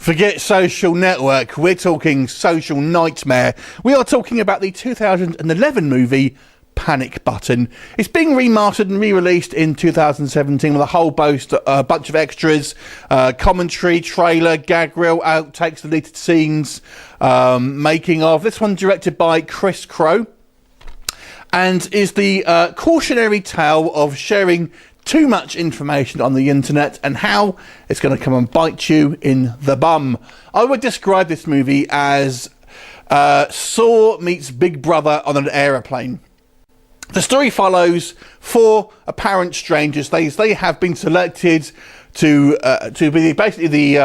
Forget social network, we're talking social nightmare. We are talking about the 2011 movie Panic Button. It's being remastered and re-released in 2017 with a whole bunch of extras, commentary, trailer, gag reel, outtakes, deleted scenes, making of. This one directed by Crowe and is the cautionary tale of sharing too much information on the internet and how it's going to come and bite you in the bum. I would describe this movie as Saw meets Big Brother on an aeroplane. The story follows four apparent strangers. They have been selected to be basically the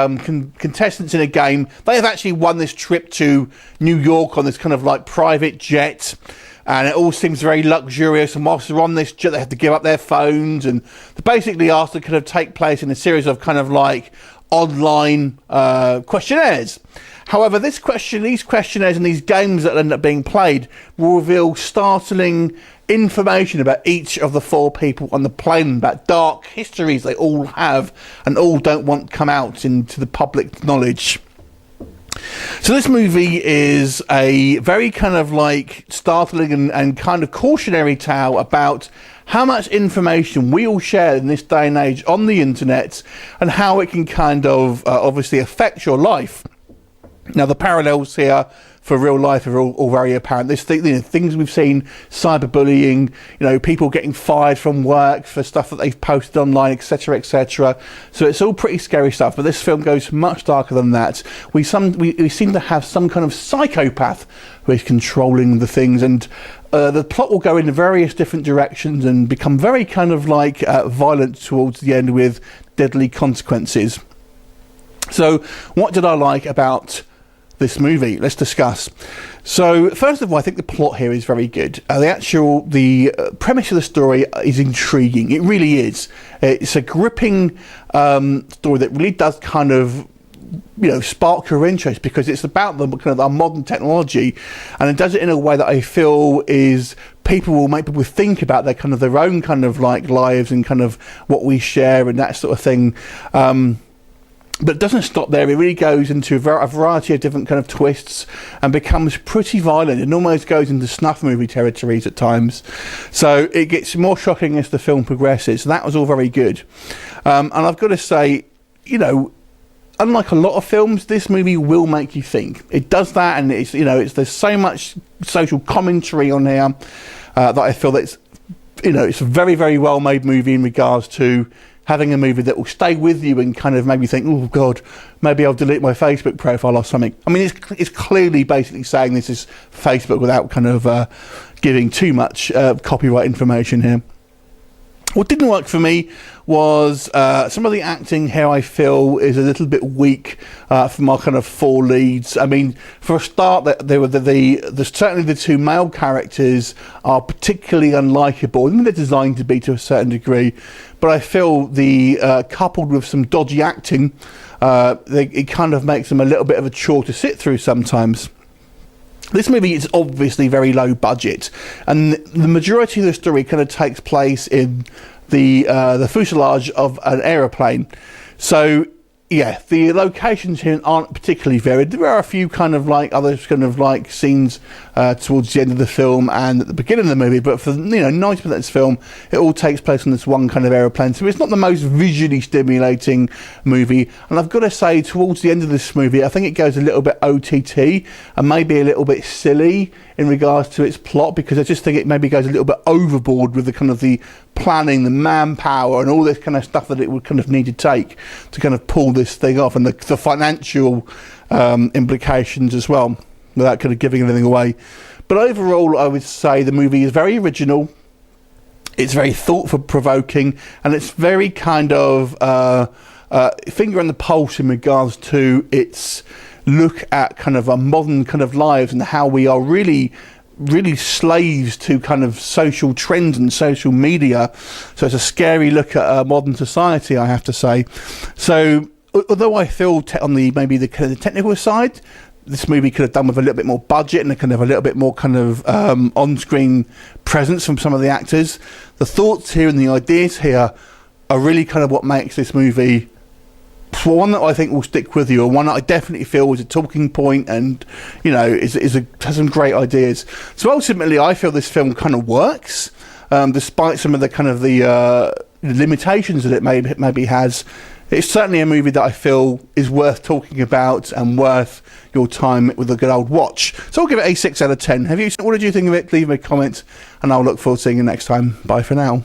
contestants in a game. They have actually won this trip to New York on this kind of like private jet. And it all seems very luxurious. And whilst they're on this jet, they have to give up their phones. And they're basically asked to kind of take place in a series of kind of like online questionnaires. However, these questionnaires and these games that end up being played will reveal startling information about each of the four people on the plane, about dark histories they all have and all don't want to come out into the public knowledge. So this movie is a very kind of like startling and kind of cautionary tale about how much information we all share in this day and age on the internet and how it can kind of obviously affect your life. Now the parallels here for real life are all very apparent. This things we've seen, cyberbullying, people getting fired from work for stuff that they've posted online, etc., etc. So it's all pretty scary stuff. But this film goes much darker than that. We seem to have some kind of psychopath who is controlling the things, and the plot will go in various different directions and become very kind of like violent towards the end with deadly consequences. So what did I like about this movie? Let's discuss. So first of all, I think the plot here is very good. The premise of the story is intriguing. It really is. It's a gripping story that really does kind of spark your interest, because it's about the kind of our modern technology, and it does it in a way that I feel is will make people think about their own kind of like lives and kind of what we share and that sort of thing. But it doesn't stop there. It really goes into a variety of different kind of twists and becomes pretty violent. It almost goes into snuff movie territories at times. So it gets more shocking as the film progresses. So that was all very good. And I've got to say, unlike a lot of films, this movie will make you think. It does that, and there's so much social commentary on here that I feel that it's a very, very well made movie in regards to having a movie that will stay with you and kind of maybe think, oh God, maybe I'll delete my Facebook profile or something. I mean, it's clearly basically saying this is Facebook without kind of giving too much copyright information here. What didn't work for me was some of the acting here I feel is a little bit weak from our kind of four leads. I mean, for a start, certainly the two male characters are particularly unlikable. I mean, they're designed to be to a certain degree, but I feel coupled with some dodgy acting, it kind of makes them a little bit of a chore to sit through sometimes. This movie is obviously very low budget, and the majority of the story kind of takes place in the fuselage of an aeroplane. So yeah, the locations here aren't particularly varied. There are a few kind of like other kind of like scenes towards the end of the film and at the beginning of the movie, but for 90% of this film, it all takes place on this one kind of aeroplane. So it's not the most visually stimulating movie. And I've got to say, towards the end of this movie, I think it goes a little bit OTT and maybe a little bit silly in regards to its plot, because I just think it maybe goes a little bit overboard with the kind of the planning, the manpower and all this kind of stuff that it would kind of need to take to kind of pull this thing off, and the financial implications as well, without kind of giving anything away. But overall, I would say the movie is very original, it's very thought-provoking, and it's very kind of finger on the pulse in regards to its look at kind of our modern kind of lives and how we are really slaves to kind of social trends and social media. So it's a scary look at modern society, I have to say. So although I feel on the kind of the technical side, this movie could have done with a little bit more budget and a kind of a little bit more kind of on-screen presence from some of the actors, the thoughts here and the ideas here are really kind of what makes this movie one that I think will stick with you, and one that I definitely feel is a talking point, and you know, has some great ideas. So ultimately, I feel this film kind of works, despite some of the kind of the limitations that it maybe has. It's certainly a movie that I feel is worth talking about and worth your time with a good old watch. So I'll give it a 6 out of 10. What did you think of it? Leave me a comment, and I'll look forward to seeing you next time. Bye for now.